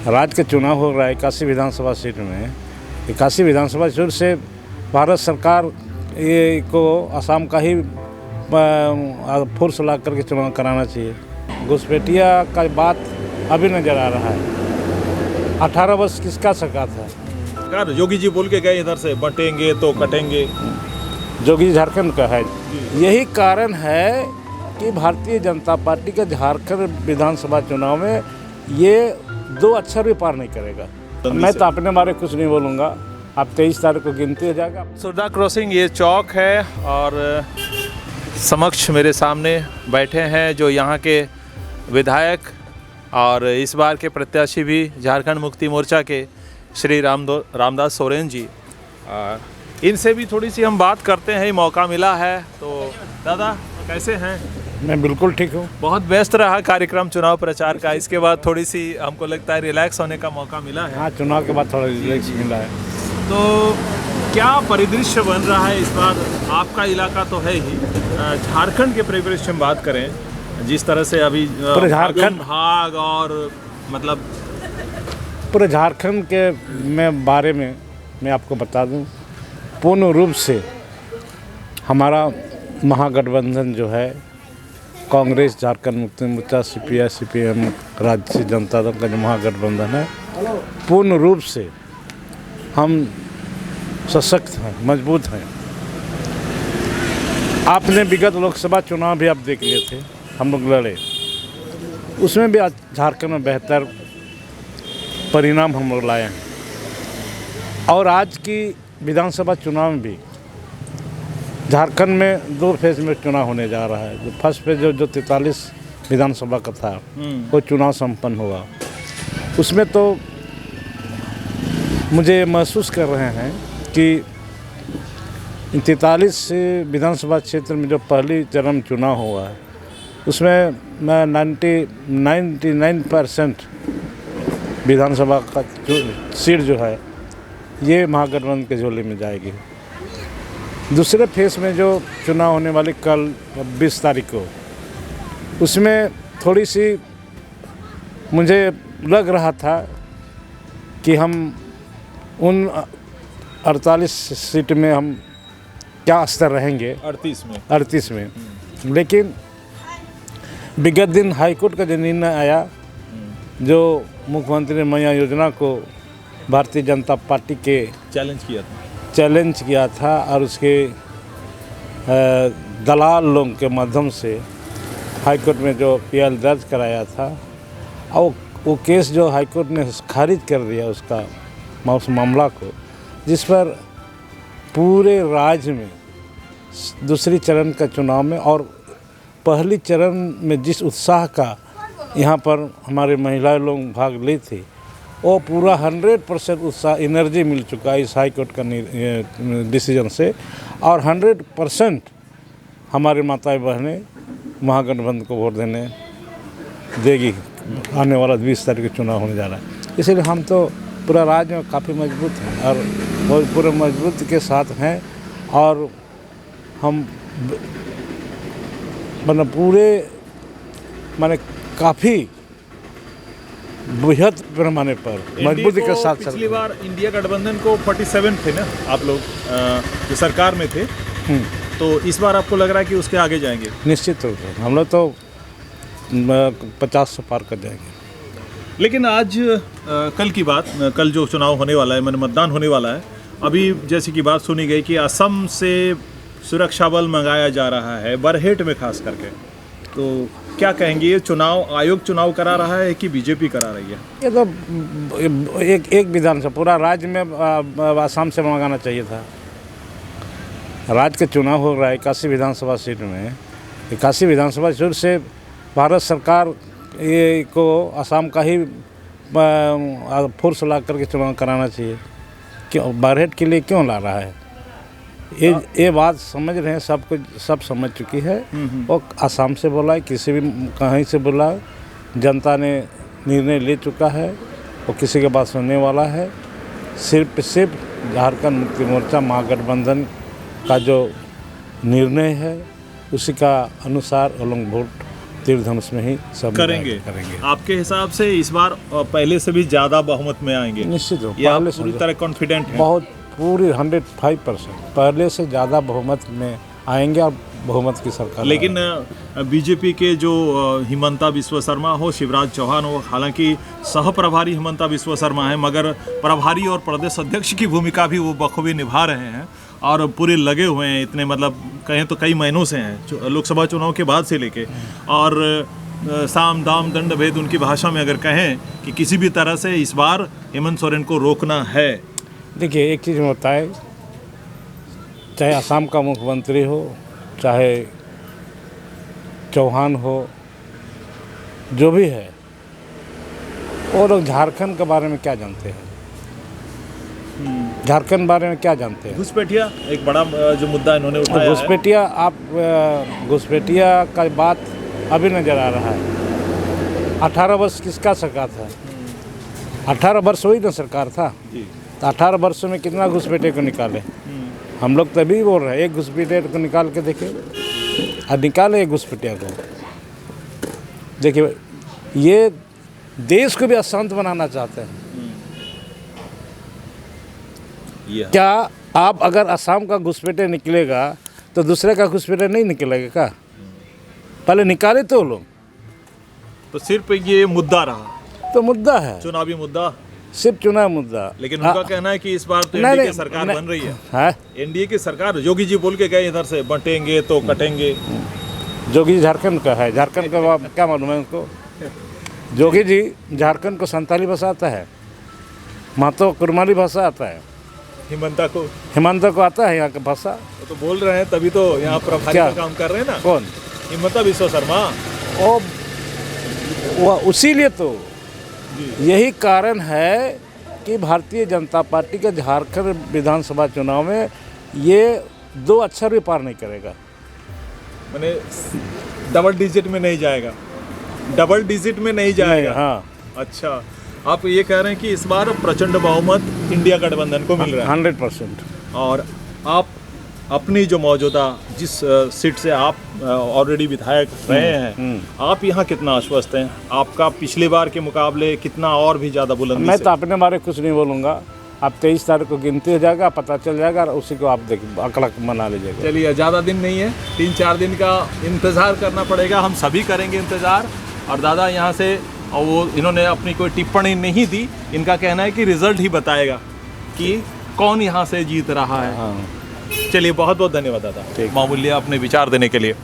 राज्य का चुनाव हो रहा है 81 विधानसभा सीट में। 81 विधानसभा सीट से भारत सरकार ये को असम का ही फोर्स ला करके चुनाव कराना चाहिए। घुसपैठिया का बात अभी नज़र आ रहा है। 18 वर्ष किसका सरकार था? योगी जी बोल के गए इधर से बटेंगे तो कटेंगे। योगी झारखंड का है। यही कारण है कि भारतीय जनता पार्टी का झारखंड विधानसभा चुनाव में ये 2 अक्षर भी पार नहीं करेगा। मैं तो अपने बारे कुछ नहीं बोलूँगा। अब 23 तारीख को गिनती हो जाएगा। सुरदा क्रॉसिंग ये चौक है और समक्ष मेरे सामने बैठे हैं जो यहाँ के विधायक और इस बार के प्रत्याशी भी झारखंड मुक्ति मोर्चा के श्री रामदास सोरेन जी। इनसे भी थोड़ी सी हम बात करते हैं, मौका मिला है तो। दादा कैसे हैं? मैं बिल्कुल ठीक हूँ। बहुत व्यस्त रहा कार्यक्रम चुनाव प्रचार का, इसके बाद थोड़ी सी हमको लगता है रिलैक्स होने का मौका मिला है। हाँ, चुनाव के बाद थोड़ा रिलैक्स मिला है। तो क्या परिदृश्य बन रहा है इस बार? आपका इलाका तो है ही, झारखंड के परिदृश्य में बात करें जिस तरह से अभी झारखंड भाग और मतलब पूरे झारखंड के बारे में मैं आपको बता दूं, पूर्ण रूप से हमारा महागठबंधन जो है कांग्रेस, झारखंड मुक्ति मोर्चा, CPI, CPM, राज्य जनता दल का जो महागठबंधन है, पूर्ण रूप से हम सशक्त हैं, मजबूत हैं। आपने विगत लोकसभा चुनाव भी आप देख लिए थे, हम लोग लड़े, उसमें भी आज झारखंड में बेहतर परिणाम हम लोग लाए हैं। और आज की विधानसभा चुनाव में भी झारखंड में 2 फेज में चुनाव होने जा रहा है। जो फर्स्ट फेज जो 43 विधानसभा का था वो चुनाव संपन्न हुआ। उसमें तो मुझे महसूस कर रहे हैं कि 43 विधानसभा क्षेत्र में जो पहली चरण चुनाव हुआ है उसमें 99% विधानसभा का सीट जो है ये महागठबंधन के झोले में जाएगी। दूसरे फेज में जो चुनाव होने वाले कल 20 तारीख को, उसमें थोड़ी सी मुझे लग रहा था कि हम उन 48 सीट में हम क्या स्तर रहेंगे, 38 में। लेकिन विगत दिन हाईकोर्ट का जो निर्णय आया, जो मुख्यमंत्री मैया योजना को भारतीय जनता पार्टी के चैलेंज किया था और उसके दलाल लोगों के माध्यम से हाईकोर्ट में जो PL दर्ज कराया था, और वो केस जो हाईकोर्ट ने खारिज कर दिया उसका उस मामला को, जिस पर पूरे राज्य में दूसरी चरण का चुनाव में और पहली चरण में जिस उत्साह का यहाँ पर हमारे महिला लोग भाग ली थी, वो पूरा 100% उत्साह एनर्जी मिल चुका है इस हाई कोर्ट का डिसीजन से। और 100% हमारे माताएं बहनें महागठबंधन को वोट देने देगी। आने वाला 20 तारीख को चुनाव होने जा रहा है, इसलिए हम तो पूरा राज्य में काफ़ी मजबूत हैं और बहुत पूरे मजबूत के साथ हैं। और हम मतलब पूरे माने काफ़ी बृहद पैमाने पर मजबूती के साथ। पिछली बार इंडिया गठबंधन को 47 थे ना आप लोग जो सरकार में थे, तो इस बार आपको लग रहा है कि उसके आगे जाएंगे? निश्चित रूप से हम लोग तो 50 से पार कर जाएंगे। लेकिन आज कल की बात, कल जो चुनाव होने वाला है, मतदान होने वाला है, अभी जैसे कि बात सुनी गई कि असम से सुरक्षा बल मंगाया जा रहा है, बरहेट में खास करके, तो क्या कहेंगे? ये चुनाव आयोग चुनाव करा रहा है कि बीजेपी करा रही है? ये तो एक विधानसभा पूरा राज्य में आसाम से मंगाना चाहिए था। राज्य का चुनाव हो रहा है 81 विधानसभा सीट में। 81 विधानसभा सीट से भारत सरकार ये को असम का ही फोर्स ला करके चुनाव कराना चाहिए। क्यों बरहेट के लिए क्यों ला रहा है? ये बात समझ रहे हैं, सब समझ चुकी है। वो असम से बोला है, किसी भी कहीं से बोला, जनता ने निर्णय ले चुका है, वो किसी के बात सुनने वाला है। सिर्फ झारखंड मुक्ति मोर्चा महागठबंधन का जो निर्णय है उसी का अनुसार वो लोग वोट तीर धनुष में ही सब करेंगे। आपके हिसाब से इस बार पहले से भी ज़्यादा बहुमत में आएंगे? निश्चित रूप या पूरी तरह कॉन्फिडेंट है? बहुत पूरी 105% पहले से ज़्यादा बहुमत में आएंगे और बहुमत की सरकार। लेकिन बीजेपी के जो हिमंता बिस्वा शर्मा हो, शिवराज चौहान हो, हालांकि सह प्रभारी हिमंता बिस्वा शर्मा है, मगर प्रभारी और प्रदेश अध्यक्ष की भूमिका भी वो बखूबी निभा रहे हैं और पूरे लगे हुए हैं। इतने मतलब कहें तो कई महीनों से हैं, लोकसभा चुनाव के बाद से लेके, और साम दाम दंड भेद उनकी भाषा में अगर कहें कि किसी भी तरह से इस बार हेमंत सोरेन को रोकना है। देखिए, एक चीज़ होता है, चाहे असम का मुख्यमंत्री हो, चाहे चौहान हो, जो भी है, वो लोग झारखंड के बारे में क्या जानते हैं? झारखंड बारे में क्या जानते हैं? घुसपैठिया एक बड़ा जो मुद्दा इन्होंने उठाया है। घुसपैठिया, आप घुसपैठिया का बात अभी नज़र आ रहा है। 18 वर्ष किसका सरकार था? 18 वर्ष वही ना सरकार था। तो 18 वर्षों में कितना घुसपैठिया को निकाले? हम लोग तभी बोल रहे हैं, एक घुसपैठिया को निकाल के देखे, और निकाले एक घुसपैठिया को। देखिए, ये देश को भी अशांत बनाना चाहते हैं। क्या आप अगर असम का घुसपैठिया निकलेगा तो दूसरे का घुसपैठिया नहीं निकलेगा क्या? पहले निकाले तो लोग। तो सिर्फ ये मुद्दा रहा, तो मुद्दा है, चुनावी मुद्दा, सिर्फ चुनाव मुद्दा। लेकिन उनका कहना है कि इस बार तो एनडीए की सरकार बन रही है। एनडीए की सरकार, योगी जी बोल के गए इधर से बंटेंगे तो कटेंगे। जोगी जी झारखंड का है, झारखंड का क्या मालूम है उनको? जोगी जी झारखंड को संताली भाषा आता है, महतो कुरमाली भाषा आता है, हिमंता को आता है यहाँ का भाषा। तो बोल रहे हैं, तभी तो यहाँ प्रभारी का काम कर रहे हैं ना। कौन? हिमंता बिस्वा शर्मा। वो उसीलिए तो यही कारण है कि भारतीय जनता पार्टी का झारखंड विधानसभा चुनाव में ये 2 अक्षर भी पार नहीं करेगा। माने डबल डिजिट में नहीं जाएगा, डबल डिजिट में नहीं जाएगा। हाँ। अच्छा, आप ये कह रहे हैं कि इस बार प्रचंड बहुमत इंडिया गठबंधन को मिल रहा है? 100%। और आप अपनी जो मौजूदा जिस सीट से आप ऑलरेडी विधायक रहे हैं, आप यहाँ कितना आश्वस्त हैं? आपका पिछले बार के मुकाबले कितना और भी ज़्यादा बुलंदी? मैं तो अपने बारे कुछ नहीं बोलूँगा। आप 23 तारीख को गिनती हो जाएगा, पता चल जाएगा, और उसी को आप देखिए आंकड़ा मना लीजिएगा। चलिए, ज़्यादा दिन नहीं है, 3-4 दिन का इंतज़ार करना पड़ेगा। हम सभी करेंगे इंतज़ार। और दादा यहाँ से, और वो इन्होंने अपनी कोई टिप्पणी नहीं दी, इनका कहना है कि रिजल्ट ही बताएगा कि कौन यहाँ से जीत रहा है। हाँ। चलिए, बहुत बहुत धन्यवाद दादा, मामूल्य अपने विचार देने के लिए।